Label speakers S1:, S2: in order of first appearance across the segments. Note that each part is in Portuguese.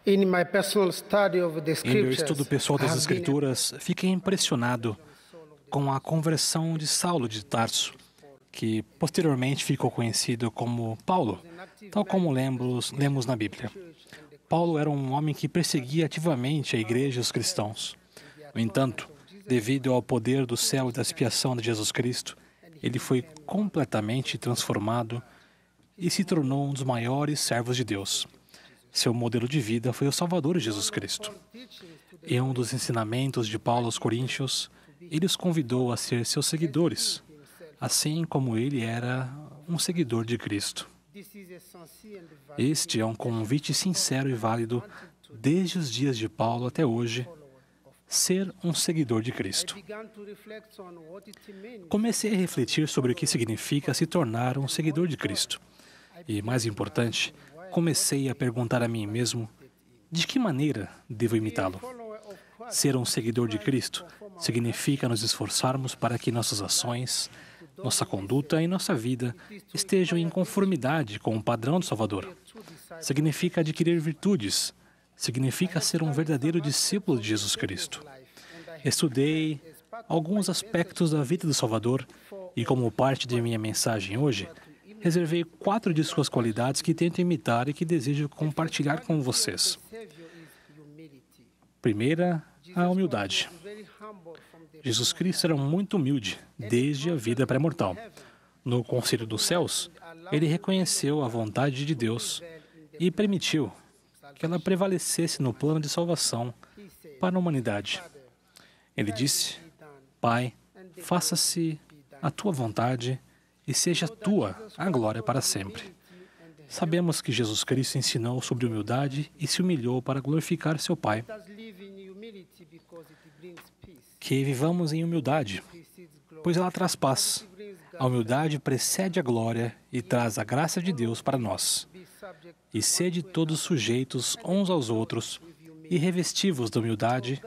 S1: In my personal study of the
S2: Em meu estudo
S1: scriptures,
S2: pessoal
S1: I
S2: das
S1: have been
S2: Escrituras, fiquei impressionado com a conversão de Saulo de Tarso, que posteriormente ficou conhecido como Paulo, tal como lemos na Bíblia. Paulo era um homem que perseguia ativamente a igreja e os cristãos. No entanto, devido ao poder do céu e da expiação de Jesus Cristo, ele foi completamente transformado e se tornou um dos maiores servos de Deus. Seu modelo de vida foi o Salvador Jesus Cristo. Em um dos ensinamentos de Paulo aos Coríntios, ele os convidou a ser seus seguidores, assim como ele era um seguidor de Cristo. Este é um convite sincero e válido desde os dias de Paulo até hoje, ser um seguidor de Cristo. Comecei a refletir sobre o que significa se tornar um seguidor de Cristo. E, mais importante, comecei a perguntar a mim mesmo, de que maneira devo imitá-lo? Ser um seguidor de Cristo significa nos esforçarmos para que nossas ações, nossa conduta e nossa vida estejam em conformidade com o padrão do Salvador. Significa adquirir virtudes, significa ser um verdadeiro discípulo de Jesus Cristo. Estudei alguns aspectos da vida do Salvador e, como parte de minha mensagem hoje, reservei 4 de suas qualidades que tento imitar e que desejo compartilhar com vocês. Primeira, a humildade. Jesus Cristo era muito humilde desde a vida pré-mortal. No Conselho dos Céus, ele reconheceu a vontade de Deus e permitiu que ela prevalecesse no plano de salvação para a humanidade. Ele disse, Pai, faça-se a tua vontade e seja tua a glória para sempre. Sabemos que Jesus Cristo ensinou sobre humildade e se humilhou para glorificar seu Pai. Que vivamos em humildade, pois ela traz paz. A humildade precede a glória e traz a graça de Deus para nós. E sede todos sujeitos uns aos outros e revestivos da humildade,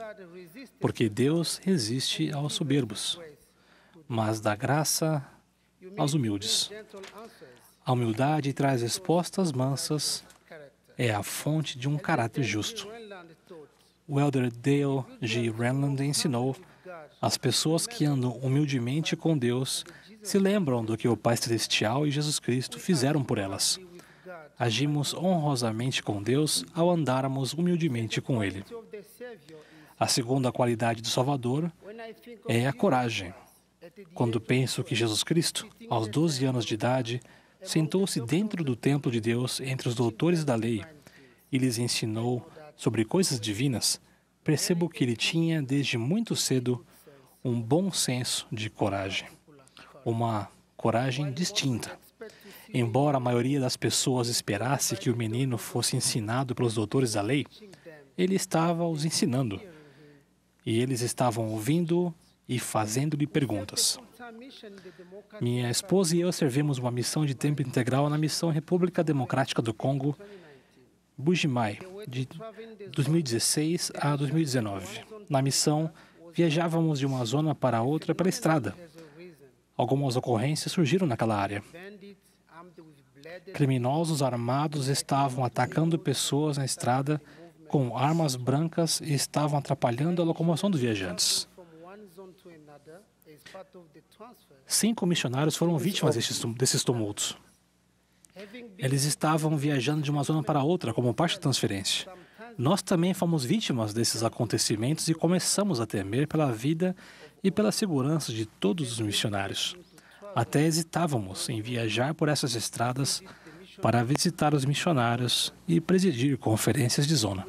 S2: porque Deus resiste aos soberbos, mas dá graça aos humildes. A humildade traz respostas mansas, é a fonte de um caráter justo. O elder Dale G. Renland ensinou, as pessoas que andam humildemente com Deus se lembram do que o Pai Celestial e Jesus Cristo fizeram por elas. Agimos honrosamente com Deus ao andarmos humildemente com Ele. A segunda qualidade do Salvador é a coragem. Quando penso que Jesus Cristo, aos 12 anos de idade, sentou-se dentro do templo de Deus entre os doutores da lei e lhes ensinou sobre coisas divinas, percebo que ele tinha, desde muito cedo, um bom senso de coragem. Uma coragem distinta. Embora a maioria das pessoas esperasse que o menino fosse ensinado pelos doutores da lei, ele estava os ensinando. E eles estavam ouvindo e fazendo-lhe perguntas. Minha esposa e eu servimos uma missão de tempo integral na Missão República Democrática do Congo, Bujimai, de 2016 a 2019. Na missão, viajávamos de uma zona para outra pela estrada. Algumas ocorrências surgiram naquela área. Criminosos armados estavam atacando pessoas na estrada com armas brancas e estavam atrapalhando a locomoção dos viajantes. 5 missionários foram vítimas desses tumultos. Eles estavam viajando de uma zona para outra como parte da transferência. Nós também fomos vítimas desses acontecimentos e começamos a temer pela vida e pela segurança de todos os missionários. Até hesitávamos em viajar por essas estradas para visitar os missionários e presidir conferências de zona.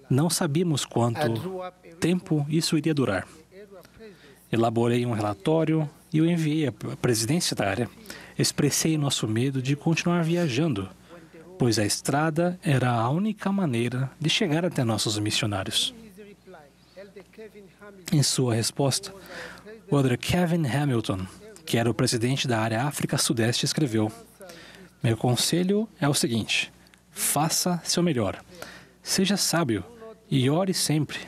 S2: Não sabíamos quanto tempo isso iria durar. Elaborei um relatório e o enviei à presidência da área. Expressei nosso medo de continuar viajando, pois a estrada era a única maneira de chegar até nossos missionários. Em sua resposta, o elder Kevin Hamilton, que era o presidente da área África Sudeste, escreveu: meu conselho é o seguinte, faça seu melhor, seja sábio e ore sempre.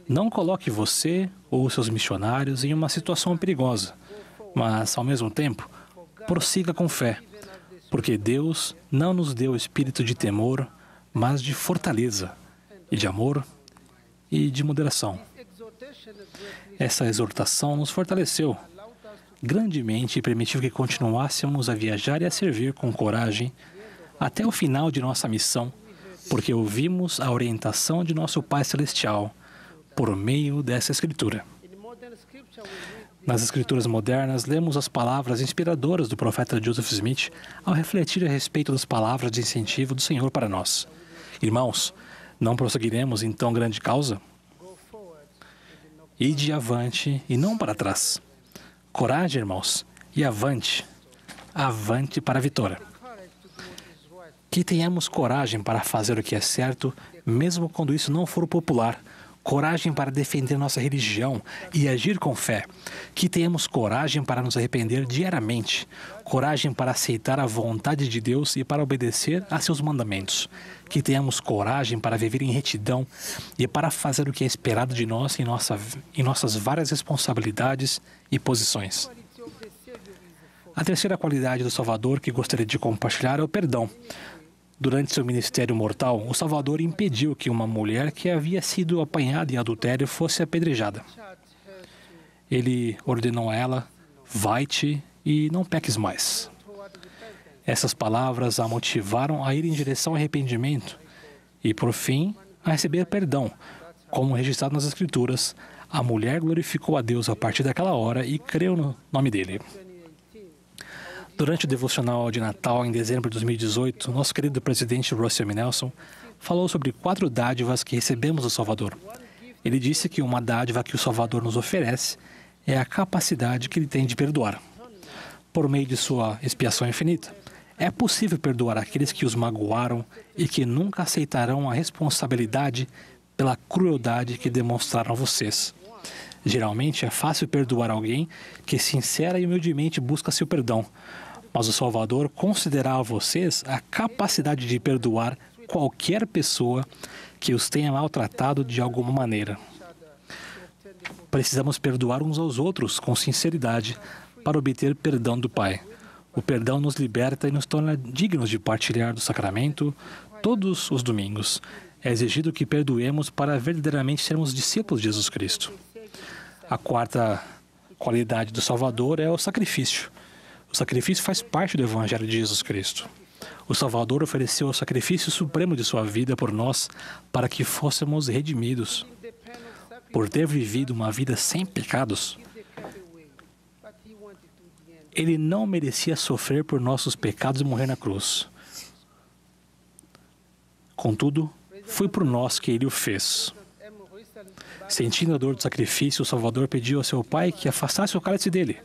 S2: Não coloque você ou seus missionários em uma situação perigosa, mas, ao mesmo tempo, prossiga com fé. Porque Deus não nos deu espírito de temor, mas de fortaleza, e de amor, e de moderação. Essa exortação nos fortaleceu grandemente e permitiu que continuássemos a viajar e a servir com coragem até o final de nossa missão, porque ouvimos a orientação de nosso Pai Celestial por meio dessa Escritura. Nas Escrituras modernas, lemos as palavras inspiradoras do profeta Joseph Smith ao refletir a respeito das palavras de incentivo do Senhor para nós. Irmãos, não prosseguiremos em tão grande causa? Ide avante e não para trás. Coragem, irmãos, e avante, avante para a vitória. Que tenhamos coragem para fazer o que é certo, mesmo quando isso não for popular. Coragem para defender nossa religião e agir com fé. Que tenhamos coragem para nos arrepender diariamente. Coragem para aceitar a vontade de Deus e para obedecer a seus mandamentos. Que tenhamos coragem para viver em retidão e para fazer o que é esperado de nós em nossas várias responsabilidades e posições. A terceira qualidade do Salvador que gostaria de compartilhar é o perdão. Durante seu ministério mortal, o Salvador impediu que uma mulher que havia sido apanhada em adultério fosse apedrejada. Ele ordenou a ela: vai-te e não peques mais. Essas palavras a motivaram a ir em direção ao arrependimento e, por fim, a receber perdão. Como registrado nas Escrituras, a mulher glorificou a Deus a partir daquela hora e creu no nome dele. Durante o devocional de Natal, em dezembro de 2018, nosso querido presidente Russell M. Nelson falou sobre 4 dádivas que recebemos do Salvador. Ele disse que uma dádiva que o Salvador nos oferece é a capacidade que ele tem de perdoar. Por meio de sua expiação infinita, é possível perdoar aqueles que os magoaram e que nunca aceitarão a responsabilidade pela crueldade que demonstraram a vocês. Geralmente é fácil perdoar alguém que sincera e humildemente busca seu perdão, mas o Salvador considerava a vocês a capacidade de perdoar qualquer pessoa que os tenha maltratado de alguma maneira. Precisamos perdoar uns aos outros com sinceridade para obter perdão do Pai. O perdão nos liberta e nos torna dignos de partilhar do sacramento todos os domingos. É exigido que perdoemos para verdadeiramente sermos discípulos de Jesus Cristo. A quarta qualidade do Salvador é o sacrifício. O sacrifício faz parte do Evangelho de Jesus Cristo. O Salvador ofereceu o sacrifício supremo de sua vida por nós para que fôssemos redimidos. Por ter vivido uma vida sem pecados, ele não merecia sofrer por nossos pecados e morrer na cruz. Contudo, foi por nós que ele o fez. Sentindo a dor do sacrifício, o Salvador pediu ao seu Pai que afastasse o cálice dele,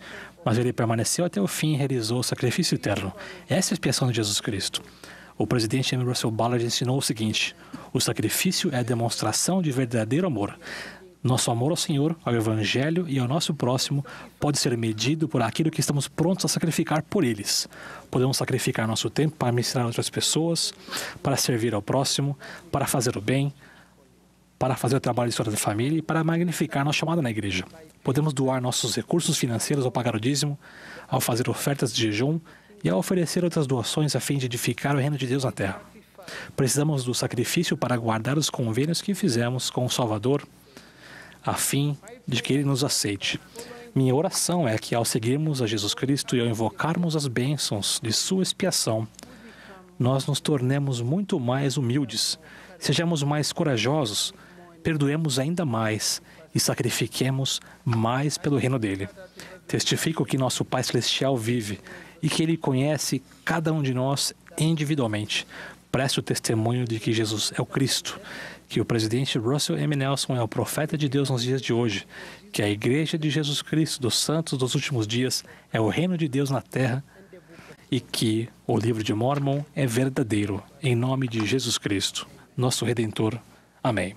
S2: mas ele permaneceu até o fim e realizou o sacrifício eterno. Essa é a expiação de Jesus Cristo. O presidente M. Russell Ballard ensinou o seguinte: o sacrifício é a demonstração de verdadeiro amor. Nosso amor ao Senhor, ao Evangelho e ao nosso próximo pode ser medido por aquilo que estamos prontos a sacrificar por eles. Podemos sacrificar nosso tempo para ministrar a outras pessoas, para servir ao próximo, para fazer o bem, para fazer o trabalho de história da família e para magnificar nossa chamada na igreja. Podemos doar nossos recursos financeiros ao pagar o dízimo, ao fazer ofertas de jejum e ao oferecer outras doações a fim de edificar o reino de Deus na terra. Precisamos do sacrifício para guardar os convênios que fizemos com o Salvador, a fim de que Ele nos aceite. Minha oração é que, ao seguirmos a Jesus Cristo e ao invocarmos as bênçãos de sua expiação, nós nos tornemos muito mais humildes, sejamos mais corajosos, perdoemos ainda mais e sacrifiquemos mais pelo reino dele. Testifico que nosso Pai Celestial vive e que Ele conhece cada um de nós individualmente. Preste o testemunho de que Jesus é o Cristo, que o presidente Russell M. Nelson é o profeta de Deus nos dias de hoje, que a Igreja de Jesus Cristo dos Santos dos últimos dias é o reino de Deus na terra e que o livro de Mórmon é verdadeiro, em nome de Jesus Cristo, nosso Redentor. Amém.